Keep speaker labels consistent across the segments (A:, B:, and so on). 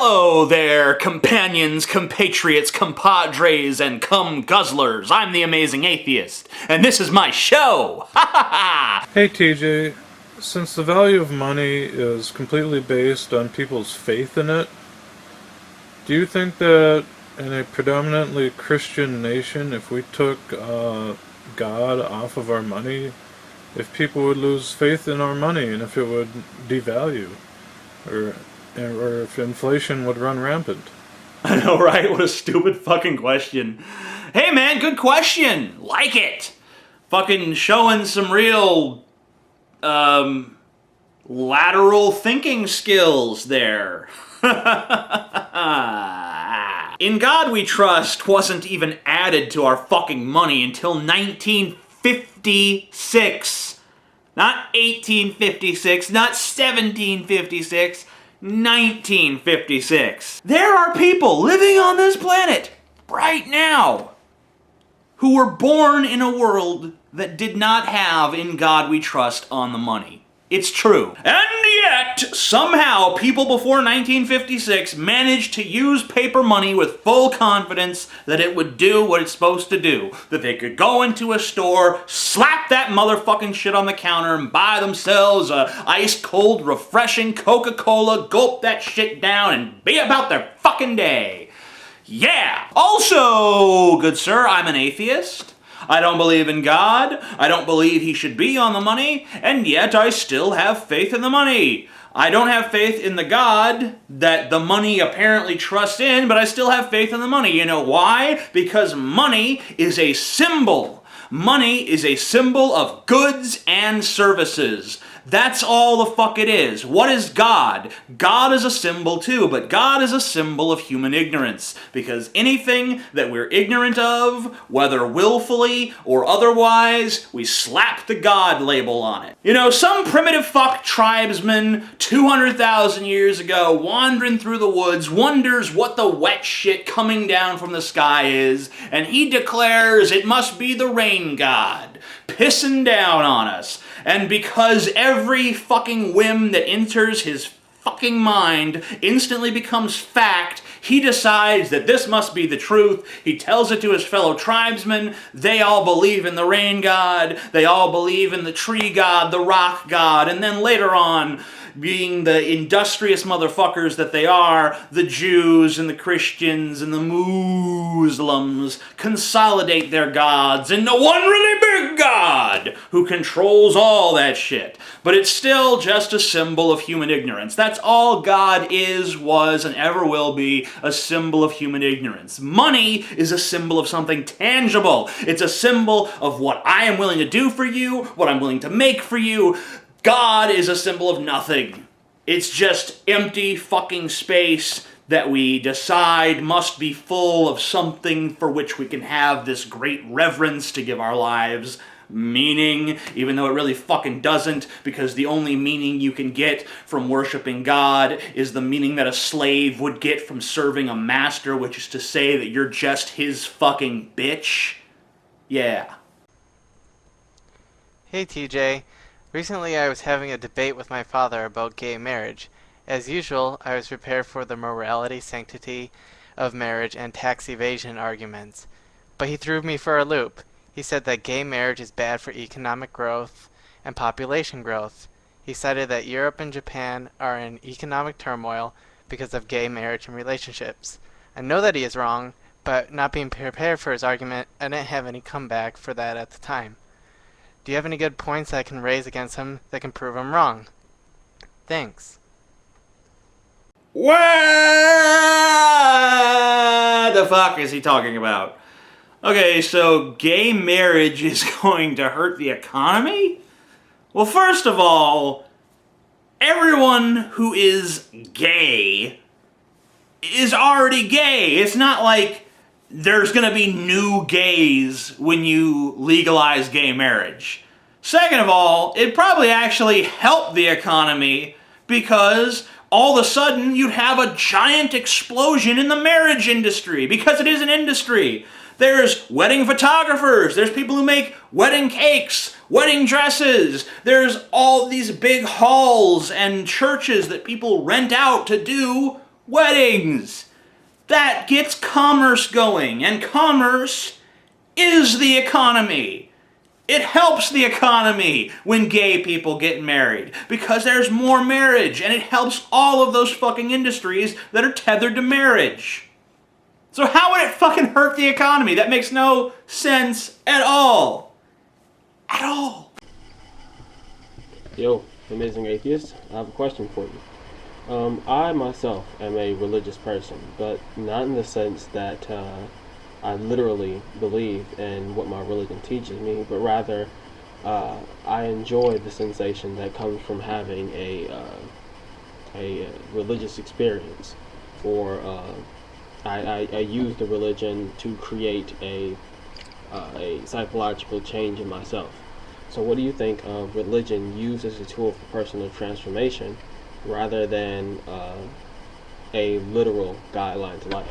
A: Hello there, companions, compatriots, compadres, and cum-guzzlers. I'm the Amazing Atheist, and this is my show! Ha ha ha!
B: Hey TJ, since the value of money is completely based on people's faith in it, do you think that in a predominantly Christian nation, if we took God off of our money, if people would lose faith in our money and if it would devalue, or if inflation would run rampant?
A: I know, right? What a stupid fucking question. Hey man, good question! Like it! Fucking showing some real, lateral thinking skills there. In God We Trust wasn't even added to our fucking money until 1956. Not 1856, not 1756, 1956. There are people living on this planet right now who were born in a world that did not have In God We Trust on the money. It's true. And yet, somehow, people before 1956 managed to use paper money with full confidence that it would do what it's supposed to do. That they could go into a store, slap that motherfucking shit on the counter, and buy themselves a ice-cold, refreshing Coca-Cola, gulp that shit down, and be about their fucking day. Yeah! Also, good sir, I'm an atheist. I don't believe in God, I don't believe he should be on the money, and yet I still have faith in the money. I don't have faith in the God that the money apparently trusts in, but I still have faith in the money. You know why? Because money is a symbol. Money is a symbol of goods and services. That's all the fuck it is. What is God? God is a symbol too, but God is a symbol of human ignorance. Because anything that we're ignorant of, whether willfully or otherwise, we slap the God label on it. You know, some primitive fuck tribesman 200,000 years ago wandering through the woods wonders what the wet shit coming down from the sky is, and he declares it must be the rain god pissing down on us. And because every fucking whim that enters his fucking mind instantly becomes fact, he decides that this must be the truth. He tells it to his fellow tribesmen. They all believe in the rain god. They all believe in the tree god, the rock god. And then later on, being the industrious motherfuckers that they are, the Jews and the Christians and the Muslims consolidate their gods into one really big god who controls all that shit. But it's still just a symbol of human ignorance. That's all God is, was, and ever will be, a symbol of human ignorance. Money is a symbol of something tangible. It's a symbol of what I am willing to do for you, what I'm willing to make for you. God is a symbol of nothing. It's just empty fucking space that we decide must be full of something for which we can have this great reverence to give our lives meaning, even though it really fucking doesn't, because the only meaning you can get from worshiping God is the meaning that a slave would get from serving a master, which is to say that you're just his fucking bitch. Yeah.
C: Hey TJ. Recently I was having a debate with my father about gay marriage. As usual, I was prepared for the morality, sanctity of marriage and tax evasion arguments. But he threw me for a loop. He said that gay marriage is bad for economic growth and population growth. He cited that Europe and Japan are in economic turmoil because of gay marriage and relationships. I know that he is wrong, but not being prepared for his argument, I didn't have any comeback for that at the time. Do you have any good points that I can raise against him that can prove him wrong? Thanks.
A: What the fuck is he talking about? Okay, so gay marriage is going to hurt the economy? Well, first of all, everyone who is gay is already gay. It's not like there's going to be new gays when you legalize gay marriage. Second of all, it probably actually helped the economy because all of a sudden you'd have a giant explosion in the marriage industry, because it is an industry. There's wedding photographers, there's people who make wedding cakes, wedding dresses, there's all these big halls and churches that people rent out to do weddings. That gets commerce going, and commerce is the economy. It helps the economy when gay people get married, because there's more marriage, and it helps all of those fucking industries that are tethered to marriage. So how would it fucking hurt the economy? That makes no sense at all. At all.
D: Yo, amazing atheist, I have a question for you. I myself am a religious person, but not in the sense that I literally believe in what my religion teaches me, but rather I enjoy the sensation that comes from having a religious experience, or I use the religion to create a psychological change in myself. So what do you think of religion used as a tool for personal transformation rather than a literal guideline to life?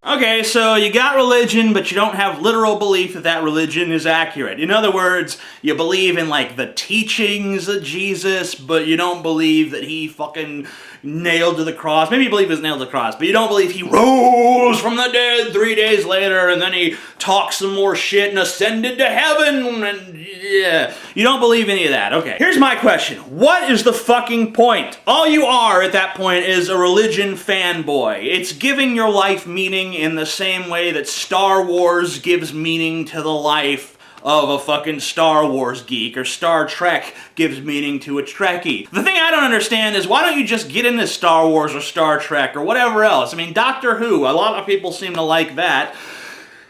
A: Okay, so you got religion, but you don't have literal belief that that religion is accurate. In other words, you believe in, like, the teachings of Jesus, but you don't believe that he fucking nailed to the cross. Maybe you believe he was nailed to the cross, but you don't believe he rose from the dead 3 days later, and then he talked some more shit and ascended to heaven, and yeah. You don't believe any of that. Okay, here's my question. What is the fucking point? All you are at that point is a religion fanboy. It's giving your life meaning in the same way that Star Wars gives meaning to the life of a fucking Star Wars geek, or Star Trek gives meaning to a Trekkie. The thing I don't understand is, why don't you just get into Star Wars or Star Trek or whatever else? I mean, Doctor Who, a lot of people seem to like that.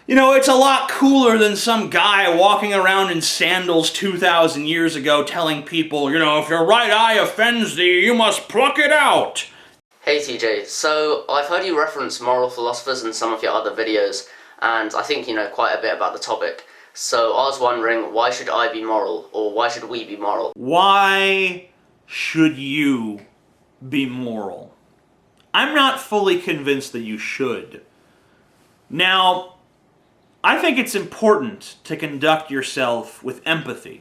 A: You know, it's a lot cooler than some guy walking around in sandals 2,000 years ago telling people, you know, if your right eye offends thee, you must pluck it out.
E: Hey TJ, so I've heard you reference moral philosophers in some of your other videos, and I think you know quite a bit about the topic. So I was wondering, why should I be moral, or why should we be moral?
A: Why should you be moral? I'm not fully convinced that you should. Now, I think it's important to conduct yourself with empathy.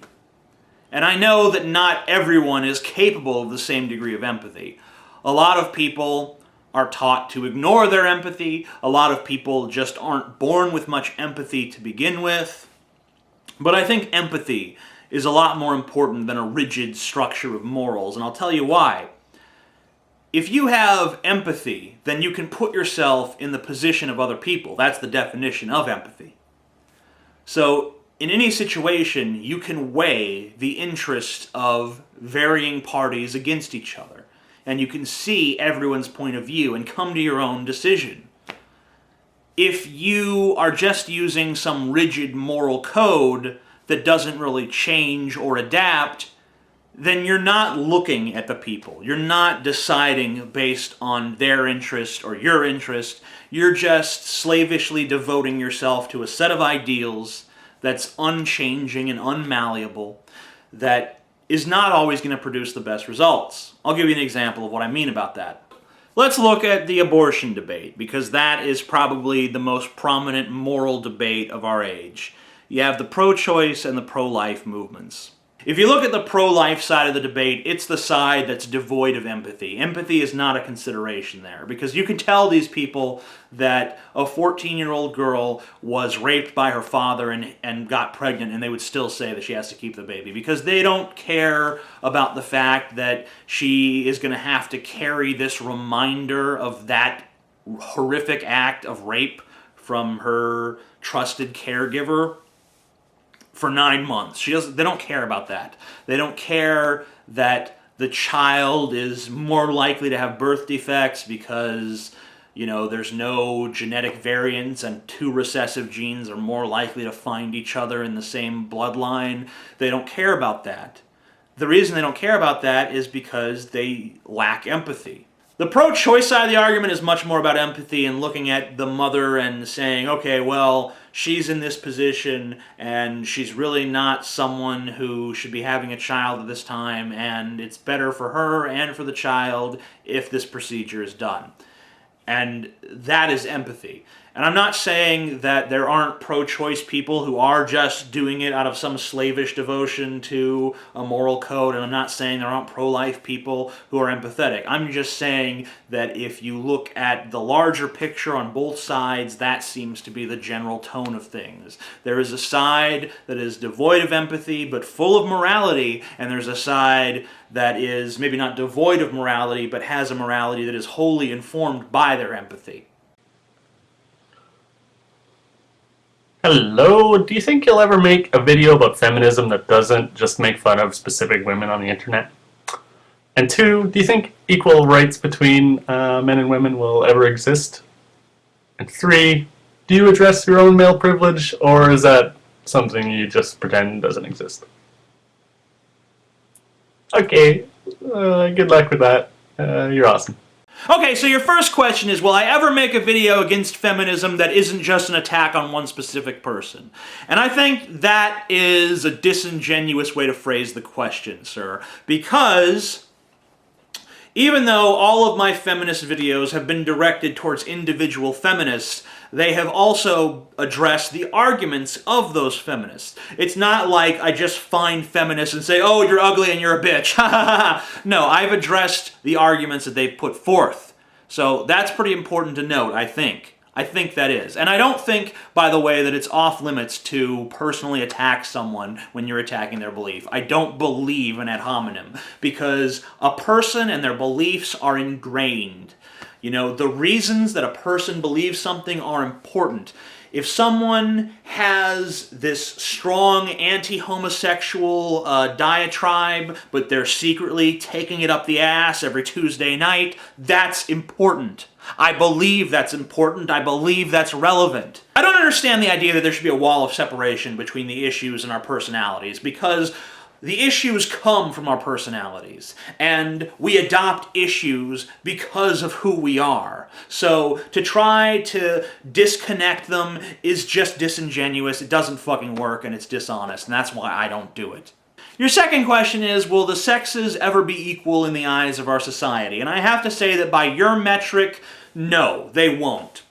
A: And I know that not everyone is capable of the same degree of empathy. A lot of people are taught to ignore their empathy. A lot of people just aren't born with much empathy to begin with. But I think empathy is a lot more important than a rigid structure of morals, and I'll tell you why. If you have empathy, then you can put yourself in the position of other people. That's the definition of empathy. So, in any situation, you can weigh the interests of varying parties against each other, and you can see everyone's point of view and come to your own decision. If you are just using some rigid moral code that doesn't really change or adapt, then you're not looking at the people. You're not deciding based on their interest or your interest. You're just slavishly devoting yourself to a set of ideals that's unchanging and unmalleable, that is not always going to produce the best results. I'll give you an example of what I mean about that. Let's look at the abortion debate, because that is probably the most prominent moral debate of our age. You have the pro-choice and the pro-life movements. If you look at the pro-life side of the debate, it's the side that's devoid of empathy. Empathy is not a consideration there, because you can tell these people that a 14-year-old girl was raped by her father and got pregnant, and they would still say that she has to keep the baby, because they don't care about the fact that she is going to have to carry this reminder of that horrific act of rape from her trusted caregiver for 9 months. They don't care about that. They don't care that the child is more likely to have birth defects because, you know, there's no genetic variants and 2 recessive genes are more likely to find each other in the same bloodline. They don't care about that. The reason they don't care about that is because they lack empathy. The pro-choice side of the argument is much more about empathy and looking at the mother and saying, okay, well, she's in this position and she's really not someone who should be having a child at this time, and it's better for her and for the child if this procedure is done. And that is empathy. And I'm not saying that there aren't pro-choice people who are just doing it out of some slavish devotion to a moral code, and I'm not saying there aren't pro-life people who are empathetic. I'm just saying that if you look at the larger picture on both sides, that seems to be the general tone of things. There is a side that is devoid of empathy but full of morality, and there's a side that is maybe not devoid of morality but has a morality that is wholly informed by their empathy.
F: Hello, do you think you'll ever make a video about feminism that doesn't just make fun of specific women on the internet? And two, do you think equal rights between men and women will ever exist? And three, do you address your own male privilege, or is that something you just pretend doesn't exist? Okay, good luck with that. You're awesome.
A: Okay, so your first question is, will I ever make a video against feminism that isn't just an attack on one specific person? And I think that is a disingenuous way to phrase the question, sir, because even though all of my feminist videos have been directed towards individual feminists, they have also addressed the arguments of those feminists. It's not like I just find feminists and say, oh, you're ugly and you're a bitch. No, I've addressed the arguments that they've put forth. So that's pretty important to note, I think. I think that is. And I don't think, by the way, that it's off limits to personally attack someone when you're attacking their belief. I don't believe in ad hominem, because a person and their beliefs are ingrained. You know, the reasons that a person believes something are important. If someone has this strong anti-homosexual diatribe, but they're secretly taking it up the ass every Tuesday night, that's important. I believe that's important. I believe that's relevant. I don't understand the idea that there should be a wall of separation between the issues and our personalities, because the issues come from our personalities, and we adopt issues because of who we are. So to try to disconnect them is just disingenuous, it doesn't fucking work, and it's dishonest, and that's why I don't do it. Your second question is, will the sexes ever be equal in the eyes of our society? And I have to say that by your metric, no, they won't.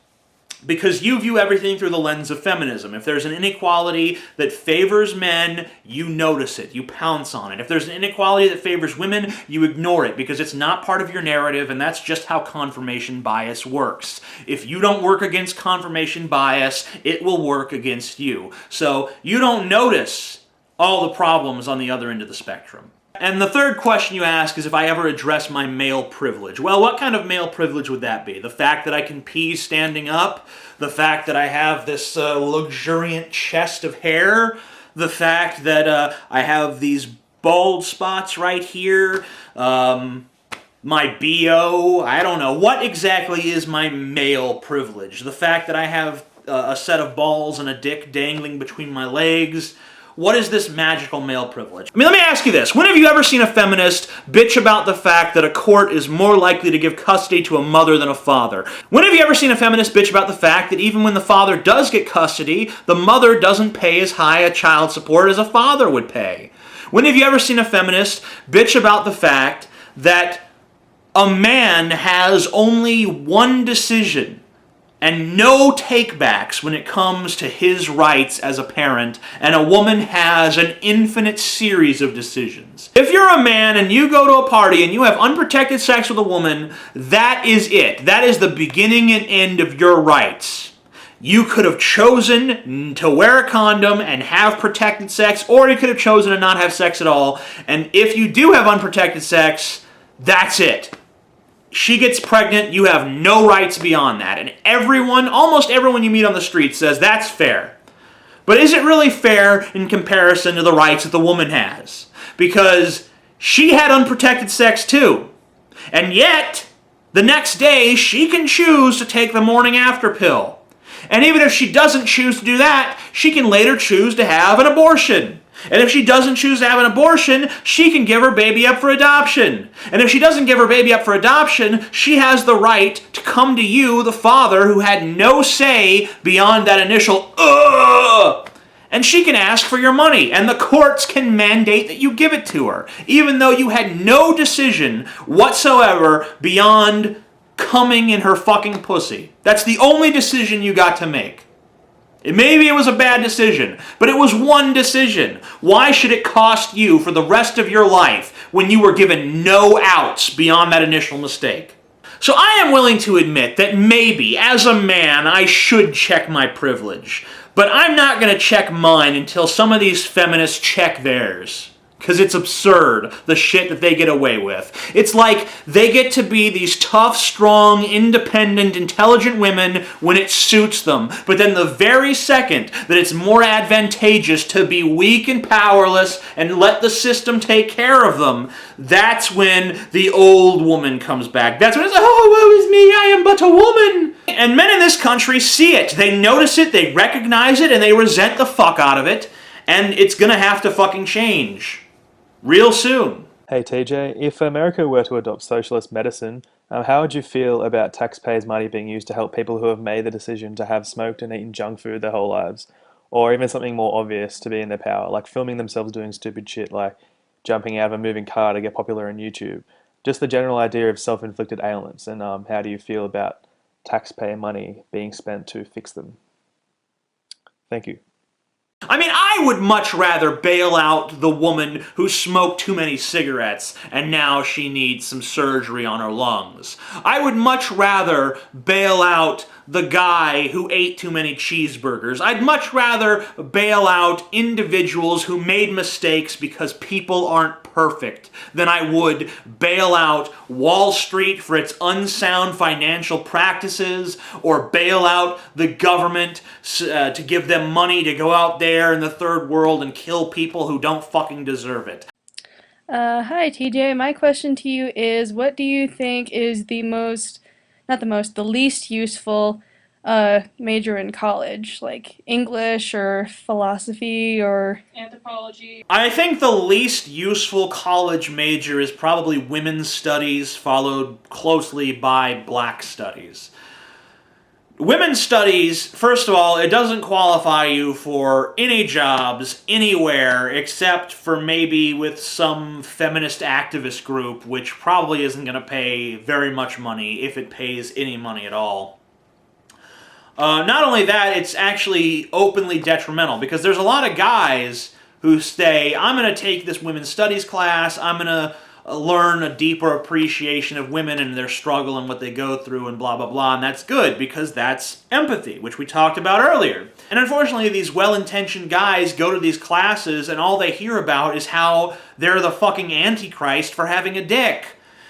A: Because you view everything through the lens of feminism. If there's an inequality that favors men, you notice it, you pounce on it. If there's an inequality that favors women, you ignore it because it's not part of your narrative, and that's just how confirmation bias works. If you don't work against confirmation bias, it will work against you. So you don't notice all the problems on the other end of the spectrum. And the third question you ask is if I ever address my male privilege. Well, what kind of male privilege would that be? The fact that I can pee standing up? The fact that I have this luxuriant chest of hair? The fact that I have these bald spots right here? My BO? I don't know. What exactly is my male privilege? The fact that I have a set of balls and a dick dangling between my legs? What is this magical male privilege? I mean, let me ask you this. When have you ever seen a feminist bitch about the fact that a court is more likely to give custody to a mother than a father? When have you ever seen a feminist bitch about the fact that even when the father does get custody, the mother doesn't pay as high a child support as a father would pay? When have you ever seen a feminist bitch about the fact that a man has only one decision and no takebacks when it comes to his rights as a parent, and a woman has an infinite series of decisions? If you're a man and you go to a party and you have unprotected sex with a woman, that is it. That is the beginning and end of your rights. You could have chosen to wear a condom and have protected sex, or you could have chosen to not have sex at all. And if you do have unprotected sex, that's it. She gets pregnant, you have no rights beyond that. And everyone, almost everyone you meet on the street says that's fair. But is it really fair in comparison to the rights that the woman has? Because she had unprotected sex too. And yet, the next day, she can choose to take the morning after pill. And even if she doesn't choose to do that, she can later choose to have an abortion. And if she doesn't choose to have an abortion, she can give her baby up for adoption. And if she doesn't give her baby up for adoption, she has the right to come to you, the father, who had no say beyond that initial ugh. And she can ask for your money, and the courts can mandate that you give it to her, even though you had no decision whatsoever beyond coming in her fucking pussy. That's the only decision you got to make. Maybe it was a bad decision, but it was one decision. Why should it cost you for the rest of your life when you were given no outs beyond that initial mistake? So I am willing to admit that maybe, as a man, I should check my privilege. But I'm not going to check mine until some of these feminists check theirs. Because it's absurd, the shit that they get away with. It's like they get to be these tough, strong, independent, intelligent women when it suits them. But then the very second that it's more advantageous to be weak and powerless and let the system take care of them, that's when the old woman comes back. That's when it's, oh, woe is me, I am but a woman. And men in this country see it. They notice it, they recognize it, and they resent the fuck out of it. And it's gonna have to fucking change. Real soon.
G: Hey TJ, if America were to adopt socialist medicine, how would you feel about taxpayers' money being used to help people who have made the decision to have smoked and eaten junk food their whole lives? Or even something more obvious to be in their power, like filming themselves doing stupid shit like jumping out of a moving car to get popular on YouTube. Just the general idea of self-inflicted ailments, and how do you feel about taxpayer money being spent to fix them? Thank you.
A: I mean, I would much rather bail out the woman who smoked too many cigarettes and now she needs some surgery on her lungs. I would much rather bail out the guy who ate too many cheeseburgers. I'd much rather bail out individuals who made mistakes because people aren't perfect than I would bail out Wall Street for its unsound financial practices, or bail out the government to give them money to go out there in the third world and kill people who don't fucking deserve it.
H: Hi TJ, my question to you is, what do you think is the least useful major in college, like English or philosophy or anthropology?
A: I think the least useful college major is probably women's studies, followed closely by black studies. Women's studies, first of all, it doesn't qualify you for any jobs anywhere except for maybe with some feminist activist group, which probably isn't going to pay very much money, if it pays any money at all. Not only that, it's actually openly detrimental, because there's a lot of guys who say, I'm going to take this women's studies class, I'm going to learn a deeper appreciation of women and their struggle and what they go through and blah, blah, blah, and that's good, because that's empathy, which we talked about earlier. And unfortunately, these well-intentioned guys go to these classes and all they hear about is how they're the fucking Antichrist for having a dick.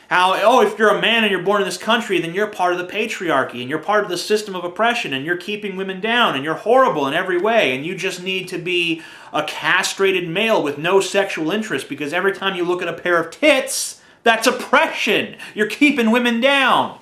A: How, oh, if you're a man and you're born in this country, then you're part of the patriarchy, and you're part of the system of oppression, and you're keeping women down, and you're horrible in every way, and you just need to be a castrated male with no sexual interest, because every time you look at a pair of tits, that's oppression. You're keeping women down.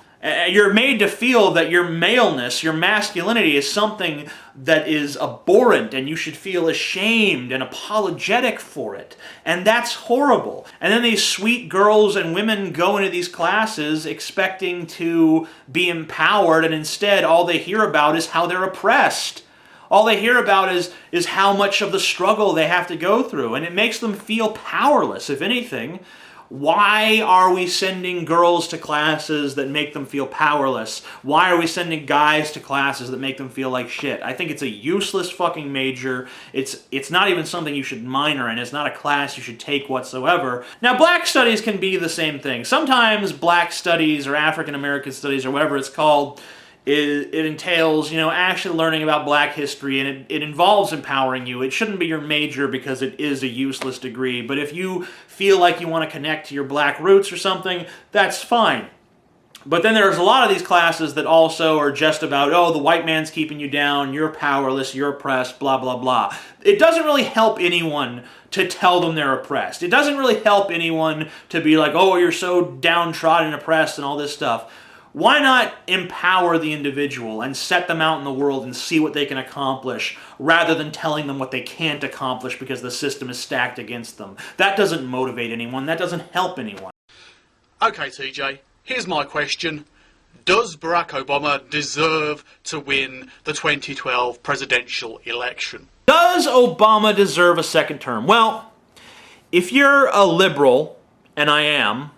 A: You're made to feel that your maleness, your masculinity, is something that is abhorrent, and you should feel ashamed and apologetic for it. And that's horrible. And then these sweet girls and women go into these classes expecting to be empowered, and instead all they hear about is how they're oppressed. All they hear about is how much of the struggle they have to go through, and it makes them feel powerless, if anything. Why are we sending girls to classes that make them feel powerless? Why are we sending guys to classes that make them feel like shit? I think it's a useless fucking major. It's not even something you should minor in. It's not a class you should take whatsoever. Now, black studies can be the same thing. Sometimes black studies or African American studies or whatever it's called, it entails, actually learning about black history, and it involves empowering you. It shouldn't be your major because it is a useless degree, but if you feel like you want to connect to your black roots or something, that's fine. But then there's a lot of these classes that also are just about, oh, the white man's keeping you down, you're powerless, you're oppressed, blah, blah, blah. It doesn't really help anyone to tell them they're oppressed. It doesn't really help anyone to be like, oh, you're so downtrodden and oppressed and all this stuff. Why not empower the individual and set them out in the world and see what they can accomplish, rather than telling them what they can't accomplish because the system is stacked against them? That doesn't motivate anyone. That doesn't help anyone.
I: Okay, TJ, here's my question. Does Barack Obama deserve to win the 2012 presidential election?
A: Does Obama deserve a second term? Well, if you're a liberal, and I am,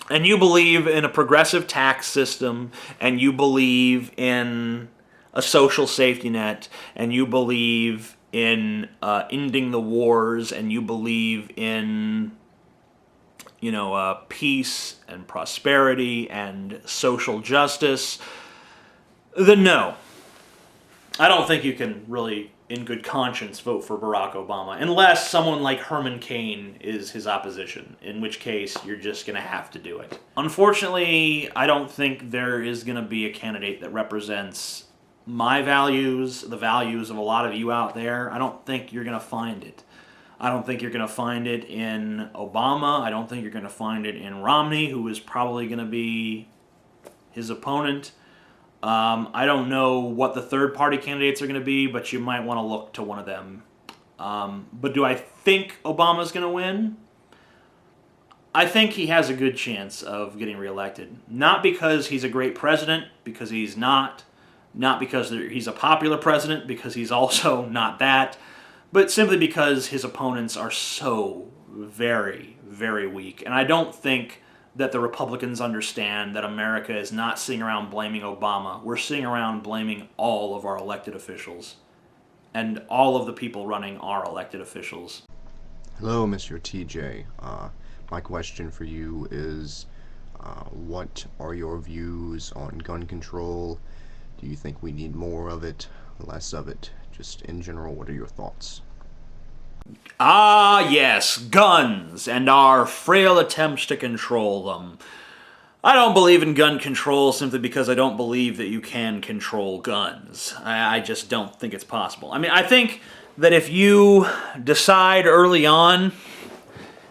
A: and you believe in a progressive tax system, and you believe in a social safety net, and you believe in ending the wars, and you believe in, peace and prosperity and social justice, then no. I don't think you can really, in good conscience, vote for Barack Obama, unless someone like Herman Cain is his opposition, in which case you're just going to have to do it. Unfortunately, I don't think there is going to be a candidate that represents my values, the values of a lot of you out there. I don't think you're going to find it. I don't think you're going to find it in Obama. I don't think you're going to find it in Romney, who is probably going to be his opponent. I don't know what the third-party candidates are going to be, but you might want to look to one of them. But do I think Obama's going to win? I think he has a good chance of getting reelected. Not because he's a great president, because he's not. Not because he's a popular president, because he's also not that. But simply because his opponents are so very, very weak. And I don't think that the Republicans understand that America is not sitting around blaming Obama. We're sitting around blaming all of our elected officials. And all of the people running are elected officials.
J: Hello, Mr. TJ. My question for you is, what are your views on gun control? Do you think we need more of it, less of it? Just in general, what are your thoughts?
A: Ah, yes, guns and our frail attempts to control them. I don't believe in gun control simply because I don't believe that you can control guns. I just don't think it's possible. I mean, I think that if you decide early on,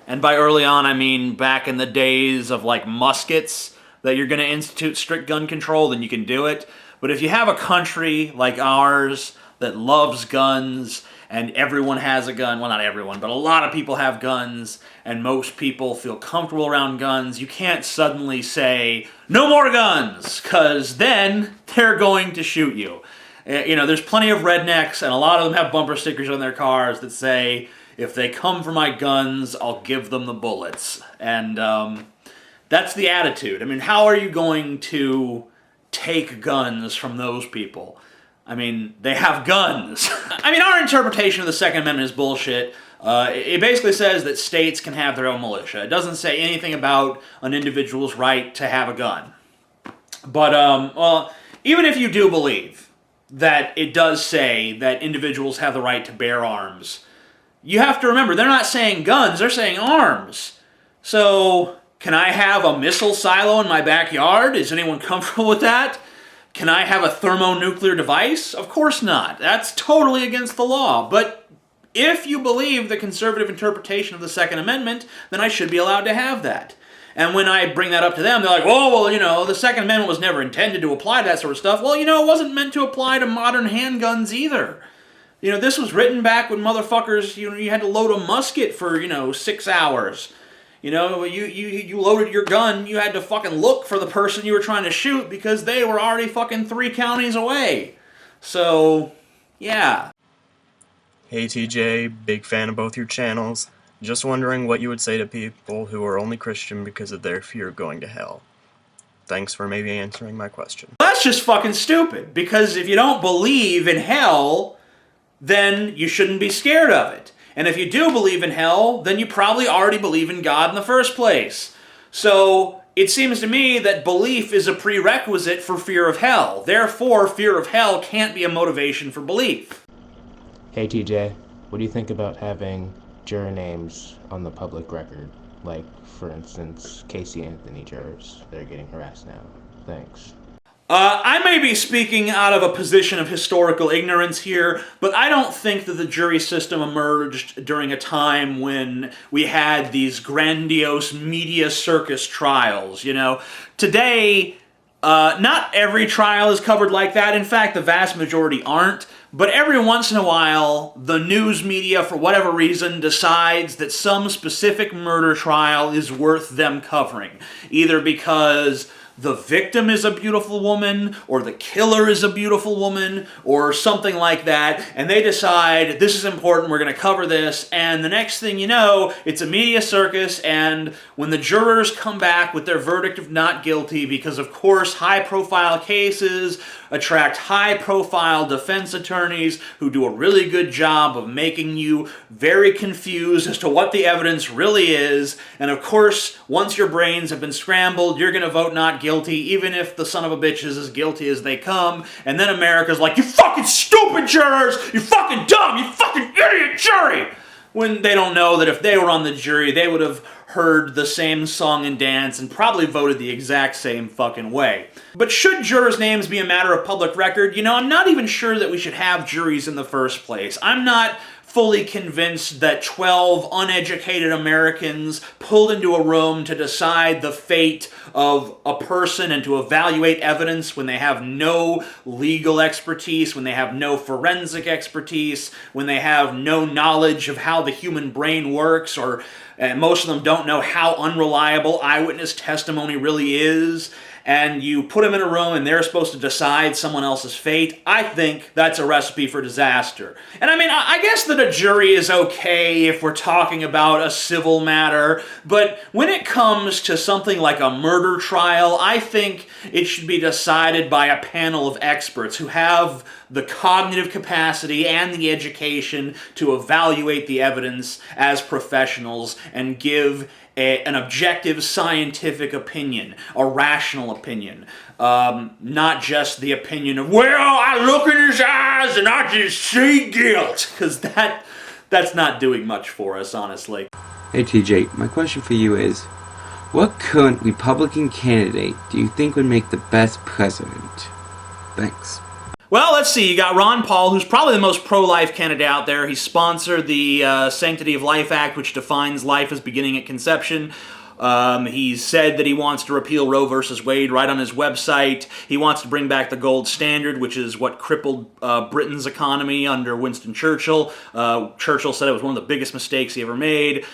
A: and by early on I mean back in the days of like muskets, that you're going to institute strict gun control, then you can do it. But if you have a country like ours that loves guns, and everyone has a gun, well, not everyone, but a lot of people have guns, and most people feel comfortable around guns, you can't suddenly say, no more guns, because then they're going to shoot you. There's plenty of rednecks, and a lot of them have bumper stickers on their cars that say, if they come for my guns, I'll give them the bullets. And that's the attitude. I mean, how are you going to take guns from those people? I mean, they have guns. I mean, our interpretation of the Second Amendment is bullshit. It basically says that states can have their own militia. It doesn't say anything about an individual's right to have a gun. But, well, even if you do believe that it does say that individuals have the right to bear arms, you have to remember, they're not saying guns, they're saying arms. So, can I have a missile silo in my backyard? Is anyone comfortable with that? Can I have a thermonuclear device? Of course not. That's totally against the law. But if you believe the conservative interpretation of the Second Amendment, then I should be allowed to have that. And when I bring that up to them, they're like, oh, well, the Second Amendment was never intended to apply to that sort of stuff. Well, it wasn't meant to apply to modern handguns either. This was written back when motherfuckers, you had to load a musket for, 6 hours. You loaded your gun, you had to fucking look for the person you were trying to shoot because they were already fucking 3 counties away. So, yeah.
K: Hey TJ, big fan of both your channels. Just wondering what you would say to people who are only Christian because of their fear of going to hell. Thanks for maybe answering my question.
A: That's just fucking stupid, because if you don't believe in hell, then you shouldn't be scared of it. And if you do believe in hell, then you probably already believe in God in the first place. So, it seems to me that belief is a prerequisite for fear of hell. Therefore, fear of hell can't be a motivation for belief.
L: Hey TJ, what do you think about having juror names on the public record? Like, for instance, Casey Anthony jurors that are getting harassed now. Thanks.
A: I may be speaking out of a position of historical ignorance here, but I don't think that the jury system emerged during a time when we had these grandiose media circus trials, Today, not every trial is covered like that. In fact, the vast majority aren't. But every once in a while, the news media, for whatever reason, decides that some specific murder trial is worth them covering. Either because the victim is a beautiful woman, or the killer is a beautiful woman, or something like that, and they decide, this is important, we're going to cover this, and the next thing you know, it's a media circus, and when the jurors come back with their verdict of not guilty, because of course high-profile cases attract high-profile defense attorneys who do a really good job of making you very confused as to what the evidence really is, and of course, once your brains have been scrambled, you're going to vote not guilty, even if the son of a bitch is as guilty as they come, and then America's like, you fucking stupid jurors, you fucking dumb, you fucking idiot jury! When they don't know that if they were on the jury, they would have heard the same song and dance and probably voted the exact same fucking way. But should jurors' names be a matter of public record? You know, I'm not even sure that we should have juries in the first place. I'm not fully convinced that 12 uneducated Americans pulled into a room to decide the fate of a person and to evaluate evidence when they have no legal expertise, when they have no forensic expertise, when they have no knowledge of how the human brain works, or most of them don't know how unreliable eyewitness testimony really is, and you put them in a room and they're supposed to decide someone else's fate. I think that's a recipe for disaster. And I mean, I guess that a jury is okay if we're talking about a civil matter, but when it comes to something like a murder trial, I think it should be decided by a panel of experts who have the cognitive capacity and the education to evaluate the evidence as professionals and give an objective scientific opinion, a rational opinion, not just the opinion of, well, I look in his eyes and I just see guilt, because that's not doing much for us, honestly.
M: Hey TJ, my question for you is, what current Republican candidate do you think would make the best president? Thanks.
A: Well, let's see. You got Ron Paul, who's probably the most pro-life candidate out there. He sponsored the Sanctity of Life Act, which defines life as beginning at conception. He said that he wants to repeal Roe versus Wade right on his website. He wants to bring back the gold standard, which is what crippled Britain's economy under Winston Churchill. Churchill said it was one of the biggest mistakes he ever made.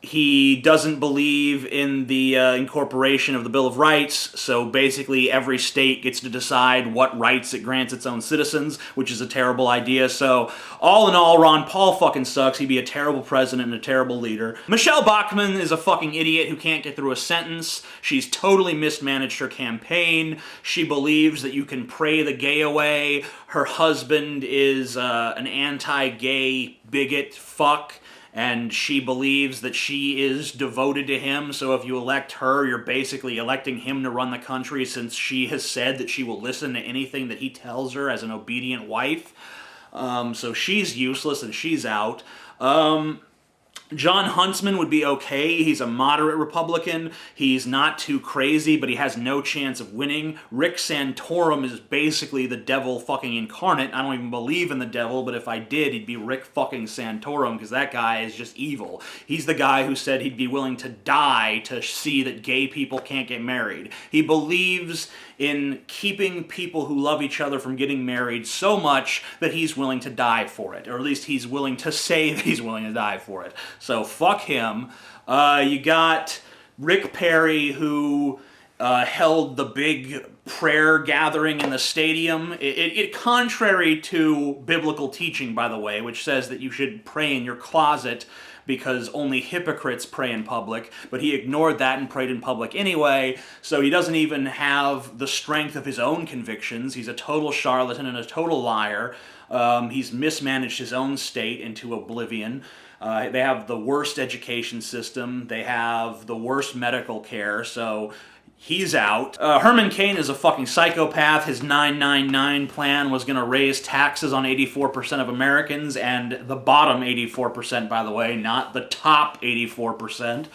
A: He doesn't believe in the incorporation of the Bill of Rights, so basically every state gets to decide what rights it grants its own citizens, which is a terrible idea. So, all in all, Ron Paul fucking sucks. He'd be a terrible president and a terrible leader. Michelle Bachmann is a fucking idiot who can't get through a sentence. She's totally mismanaged her campaign. She believes that you can pray the gay away. Her husband is an anti-gay bigot fuck, and she believes that she is devoted to him, so if you elect her, you're basically electing him to run the country, since she has said that she will listen to anything that he tells her as an obedient wife. So she's useless and she's out. John Huntsman would be okay. He's a moderate Republican. He's not too crazy, but he has no chance of winning. Rick Santorum is basically the devil fucking incarnate. I don't even believe in the devil, but if I did, he'd be Rick fucking Santorum, because that guy is just evil. He's the guy who said he'd be willing to die to see that gay people can't get married. He believes in keeping people who love each other from getting married so much that he's willing to die for it. Or at least he's willing to say that he's willing to die for it. So fuck him. You got Rick Perry, who held the big prayer gathering in the stadium. It contrary to biblical teaching, by the way, which says that you should pray in your closet because only hypocrites pray in public, but he ignored that and prayed in public anyway, so he doesn't even have the strength of his own convictions. He's a total charlatan and a total liar. He's mismanaged his own state into oblivion. They have the worst education system. They have the worst medical care, so he's out. Herman Cain is a fucking psychopath. His 999 plan was going to raise taxes on 84% of Americans, and the bottom 84%, by the way, not the top 84%.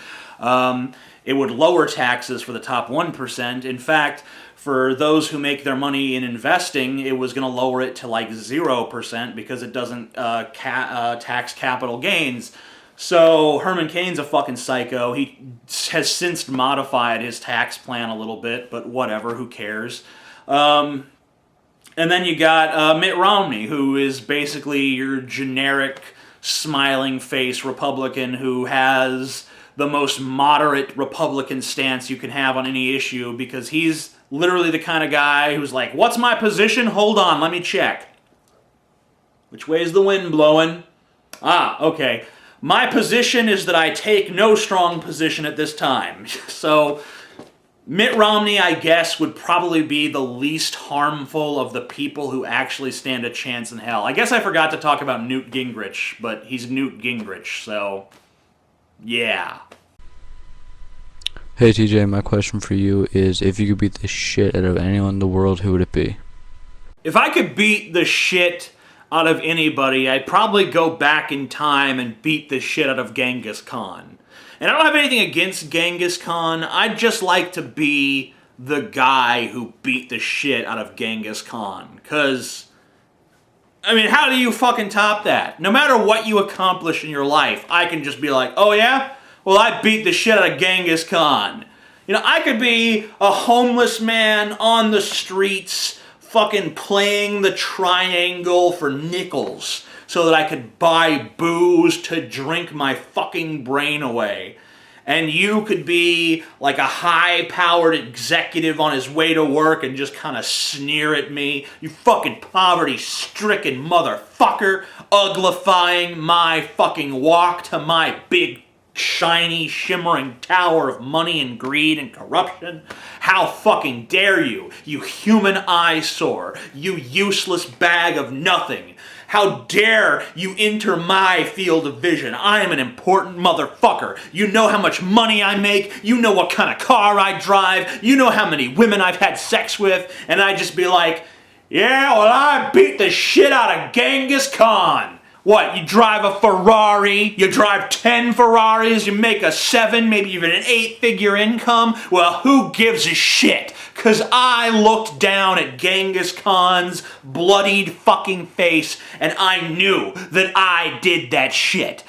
A: It would lower taxes for the top 1%. In fact, for those who make their money in investing, it was going to lower it to like 0% because it doesn't tax capital gains. So Herman Cain's a fucking psycho. He has since modified his tax plan a little bit, but whatever, who cares? And then you got Mitt Romney, who is basically your generic smiling face Republican who has the most moderate Republican stance you can have on any issue, because he's literally the kind of guy who's like, what's my position? Hold on, let me check. Which way is the wind blowing? Ah, okay. My position is that I take no strong position at this time. So, Mitt Romney, I guess, would probably be the least harmful of the people who actually stand a chance in hell. I guess I forgot to talk about Newt Gingrich, but he's Newt Gingrich, so yeah.
N: Hey TJ, my question for you is, if you could beat the shit out of anyone in the world, who would it be?
A: If I could beat the shit out of anybody, I'd probably go back in time and beat the shit out of Genghis Khan. And I don't have anything against Genghis Khan, I'd just like to be the guy who beat the shit out of Genghis Khan. Because, I mean, how do you fucking top that? No matter what you accomplish in your life, I can just be like, oh yeah? Well, I beat the shit out of Genghis Khan. You know, I could be a homeless man on the streets, fucking playing the triangle for nickels so that I could buy booze to drink my fucking brain away. And you could be like a high-powered executive on his way to work and just kind of sneer at me. You fucking poverty-stricken motherfucker, uglifying my fucking walk to my big, shiny, shimmering tower of money and greed and corruption. How fucking dare you, you human eyesore, you useless bag of nothing. How dare you enter my field of vision? I am an important motherfucker. You know how much money I make, you know what kind of car I drive, you know how many women I've had sex with, and I just be like, yeah, well, I beat the shit out of Genghis Khan. What, you drive a Ferrari, you drive 10 Ferraris, you make a 7, maybe even an 8-figure income? Well, who gives a shit? Because I looked down at Genghis Khan's bloodied fucking face and I knew that I did that shit.